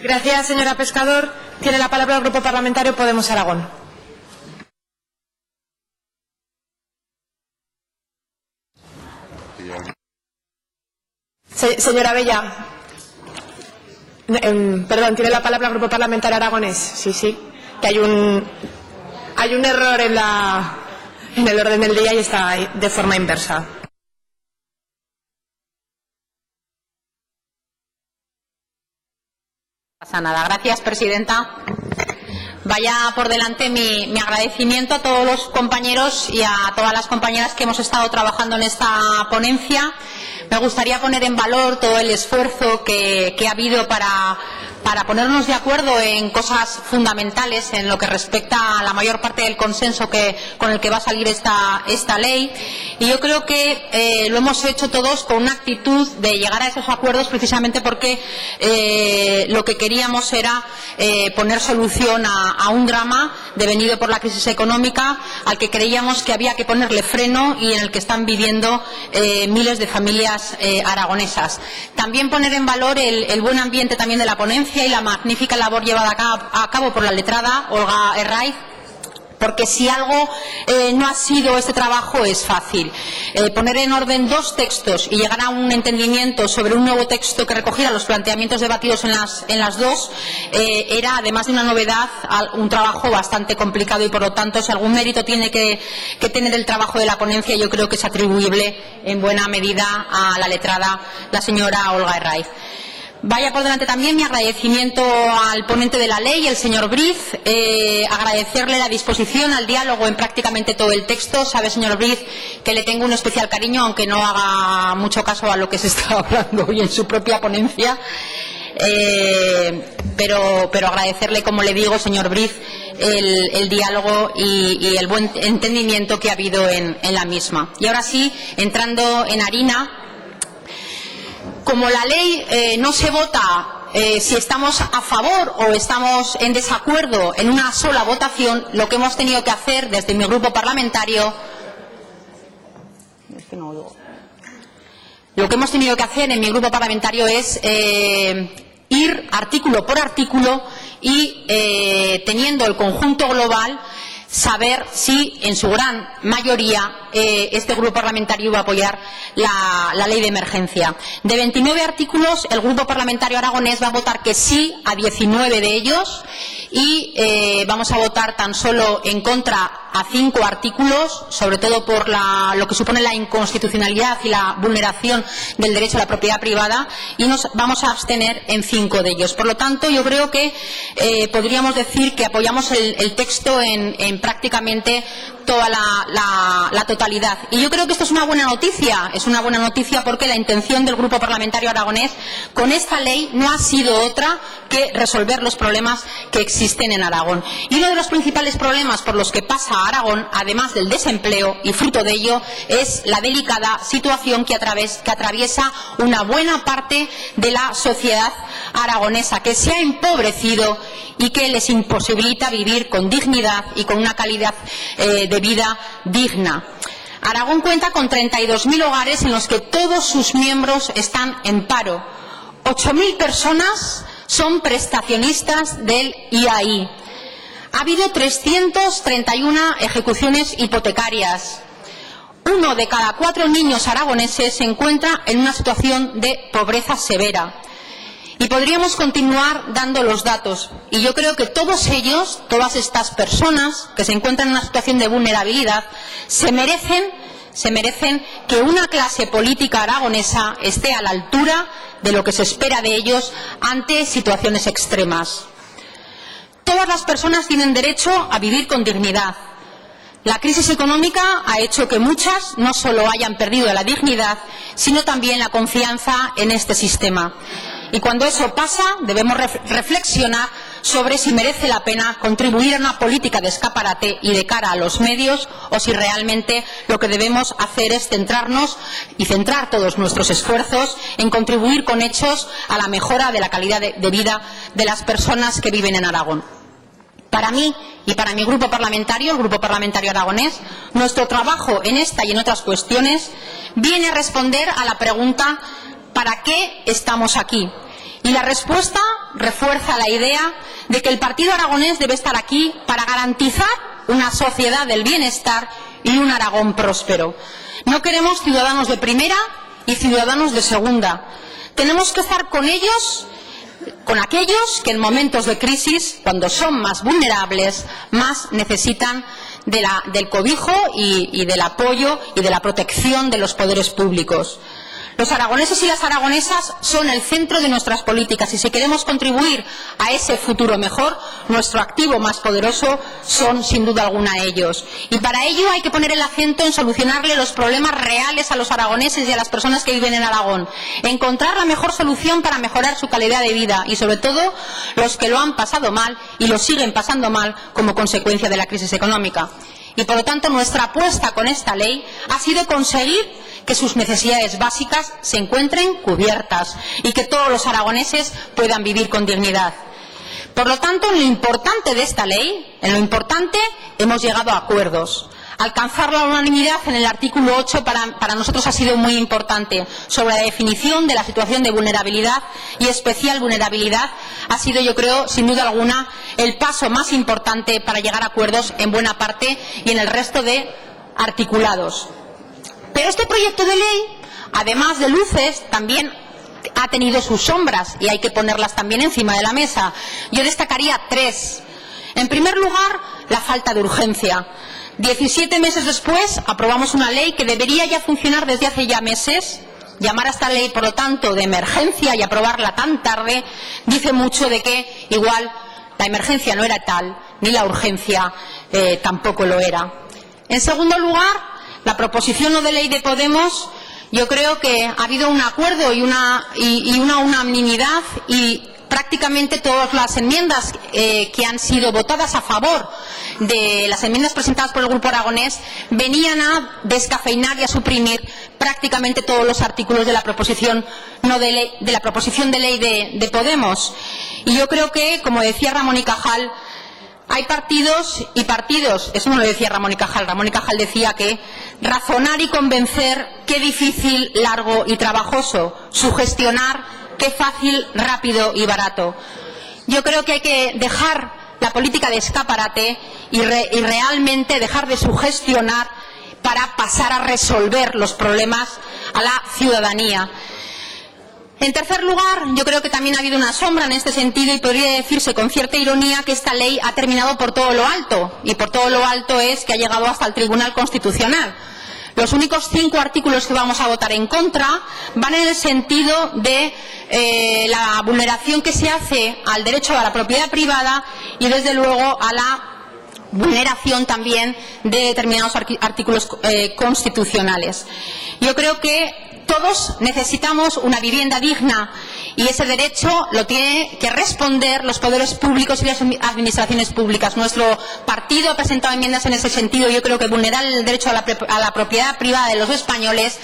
Gracias, señora Pescador. Tiene la palabra el Grupo Parlamentario Podemos Aragón. Señora Abella. Perdón, tiene la palabra el Grupo Parlamentario Aragonés. Sí, que hay un error en el orden del día y está de forma inversa. No pasa nada. Gracias, presidenta. Vaya por delante mi agradecimiento a todos los compañeros y a todas las compañeras que hemos estado trabajando en esta ponencia. Me gustaría poner en valor todo el esfuerzo que ha habido para ponernos de acuerdo en cosas fundamentales en lo que respecta a la mayor parte del consenso con el que va a salir esta ley. Y yo creo que lo hemos hecho todos con una actitud de llegar a esos acuerdos precisamente porque lo que queríamos era poner solución a un drama devenido por la crisis económica al que creíamos que había que ponerle freno y en el que están viviendo miles de familias aragonesas. También poner en valor el buen ambiente también de la ponencia y la magnífica labor llevada a cabo por la letrada Olga Herraiz, porque si algo no ha sido este trabajo es fácil. Poner en orden dos textos y llegar a un entendimiento sobre un nuevo texto que recogiera los planteamientos debatidos en las dos era, además de una novedad, un trabajo bastante complicado y, por lo tanto, si algún mérito tiene que tener el trabajo de la ponencia, yo creo que es atribuible en buena medida a la letrada, la señora Olga Herraiz. Vaya por delante también mi agradecimiento al ponente de la ley, el señor Briz, agradecerle la disposición al diálogo en prácticamente todo el texto. Sabe, señor Briz, que le tengo un especial cariño, aunque no haga mucho caso a lo que se está hablando hoy en su propia ponencia. Pero agradecerle, como le digo, señor Briz, el diálogo y el buen entendimiento que ha habido en la misma. Y ahora sí, entrando en harina, como la ley no se vota si estamos a favor o estamos en desacuerdo en una sola votación, lo que hemos tenido que hacer desde mi grupo parlamentario es ir artículo por artículo y teniendo el conjunto global, saber si en su gran mayoría este grupo parlamentario va a apoyar la ley de emergencia. De 29 artículos, el grupo parlamentario aragonés va a votar que sí a 19 de ellos y vamos a votar tan solo en contra a 5 artículos, sobre todo por lo que supone la inconstitucionalidad y la vulneración del derecho a la propiedad privada, y nos vamos a abstener en 5 de ellos. Por lo tanto, yo creo que podríamos decir que apoyamos el texto en prácticamente toda la totalidad. Y yo creo que esto es una buena noticia porque la intención del Grupo Parlamentario Aragonés con esta ley no ha sido otra que resolver los problemas que existen en Aragón. Y uno de los principales problemas por los que pasa Aragón, además del desempleo, y fruto de ello, es la delicada situación que atraviesa una buena parte de la sociedad aragonesa, que se ha empobrecido y que les imposibilita vivir con dignidad y con una calidad de vida digna. Aragón cuenta con 32.000 hogares en los que todos sus miembros están en paro. 8.000 personas son prestacionistas del IAI. Ha habido 331 ejecuciones hipotecarias. 1 de cada 4 niños aragoneses se encuentra en una situación de pobreza severa. Y podríamos continuar dando los datos. Y yo creo que todos ellos, todas estas personas que se encuentran en una situación de vulnerabilidad, se merecen que una clase política aragonesa esté a la altura de lo que se espera de ellos ante situaciones extremas. Todas las personas tienen derecho a vivir con dignidad. La crisis económica ha hecho que muchas no solo hayan perdido la dignidad, sino también la confianza en este sistema. Y cuando eso pasa, debemos reflexionar sobre si merece la pena contribuir a una política de escaparate y de cara a los medios, o si realmente lo que debemos hacer es centrarnos y centrar todos nuestros esfuerzos en contribuir con hechos a la mejora de la calidad de vida de las personas que viven en Aragón. Para mí y para mi grupo parlamentario, el Grupo Parlamentario Aragonés, nuestro trabajo en esta y en otras cuestiones viene a responder a la pregunta: ¿para qué estamos aquí? Y la respuesta refuerza la idea de que el Partido Aragonés debe estar aquí para garantizar una sociedad del bienestar y un Aragón próspero. No queremos ciudadanos de primera y ciudadanos de segunda. Tenemos que estar con ellos, con aquellos que en momentos de crisis, cuando son más vulnerables, más necesitan del cobijo y del apoyo y de la protección de los poderes públicos. Los aragoneses y las aragonesas son el centro de nuestras políticas y si queremos contribuir a ese futuro mejor, nuestro activo más poderoso son sin duda alguna ellos. Y para ello hay que poner el acento en solucionarle los problemas reales a los aragoneses y a las personas que viven en Aragón, encontrar la mejor solución para mejorar su calidad de vida y sobre todo los que lo han pasado mal y lo siguen pasando mal como consecuencia de la crisis económica. Y por lo tanto nuestra apuesta con esta ley ha sido conseguir que sus necesidades básicas se encuentren cubiertas y que todos los aragoneses puedan vivir con dignidad. Por lo tanto, en lo importante de esta ley, hemos llegado a acuerdos. Alcanzar la unanimidad en el artículo 8 para nosotros ha sido muy importante. Sobre la definición de la situación de vulnerabilidad y especial vulnerabilidad ha sido, yo creo, sin duda alguna, el paso más importante para llegar a acuerdos en buena parte y en el resto de articulados. Pero este proyecto de ley, además de luces, también ha tenido sus sombras y hay que ponerlas también encima de la mesa. Yo destacaría 3. En primer lugar, la falta de urgencia. 17 meses después aprobamos una ley que debería ya funcionar desde hace ya meses. Llamar a esta ley, por lo tanto, de emergencia y aprobarla tan tarde dice mucho de que igual la emergencia no era tal, ni la urgencia tampoco lo era. En segundo lugar, la proposición no de ley de Podemos, yo creo que ha habido un acuerdo y una unanimidad y prácticamente todas las enmiendas que han sido votadas a favor de las enmiendas presentadas por el Grupo Aragonés venían a descafeinar y a suprimir prácticamente todos los artículos de la proposición de ley de Podemos. Y yo creo que, como decía Ramón y Cajal, hay partidos y partidos. Eso no lo decía Ramón y Cajal. Ramón y Cajal decía que razonar y convencer, qué difícil, largo y trabajoso. Sugestionar, qué fácil, rápido y barato. Yo creo que hay que dejar la política de escaparate y realmente dejar de sugestionar para pasar a resolver los problemas a la ciudadanía. En tercer lugar, yo creo que también ha habido una sombra en este sentido y podría decirse con cierta ironía que esta ley ha terminado por todo lo alto y por todo lo alto es que ha llegado hasta el Tribunal Constitucional. Los únicos 5 artículos que vamos a votar en contra van en el sentido de la vulneración que se hace al derecho a la propiedad privada y desde luego a la vulneración también de determinados artículos constitucionales. Yo creo que todos necesitamos una vivienda digna y ese derecho lo tienen que responder los poderes públicos y las administraciones públicas. Nuestro partido ha presentado enmiendas en ese sentido. Yo creo que vulnerar el derecho a la propiedad privada de los españoles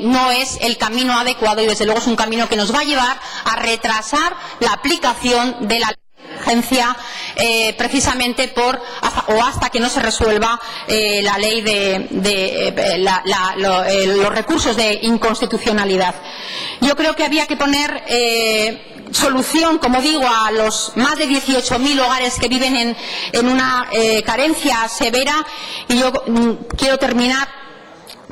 no es el camino adecuado y desde luego es un camino que nos va a llevar a retrasar la aplicación de la emergencia precisamente hasta que no se resuelva la ley los recursos de inconstitucionalidad. Yo creo que había que poner solución, como digo, a los más de 18.000 hogares que viven en una carencia severa y yo quiero terminar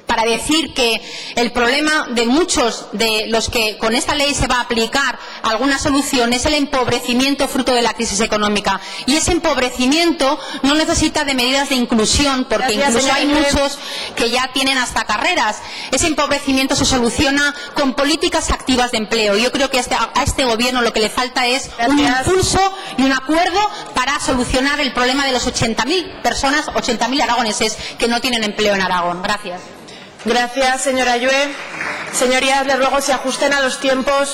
para decir que el problema de muchos de los que con esta ley se va a aplicar alguna solución es el empobrecimiento fruto de la crisis económica. Y ese empobrecimiento no necesita de medidas de inclusión, porque incluso hay muchos que ya tienen hasta carreras. Ese empobrecimiento se soluciona con políticas activas de empleo. Yo creo que a este Gobierno lo que le falta es un impulso y un acuerdo para solucionar el problema de los 80.000 personas, 80.000 aragoneses que no tienen empleo en Aragón. Gracias. Gracias, señora Ayue. Señorías, les ruego se ajusten a los tiempos.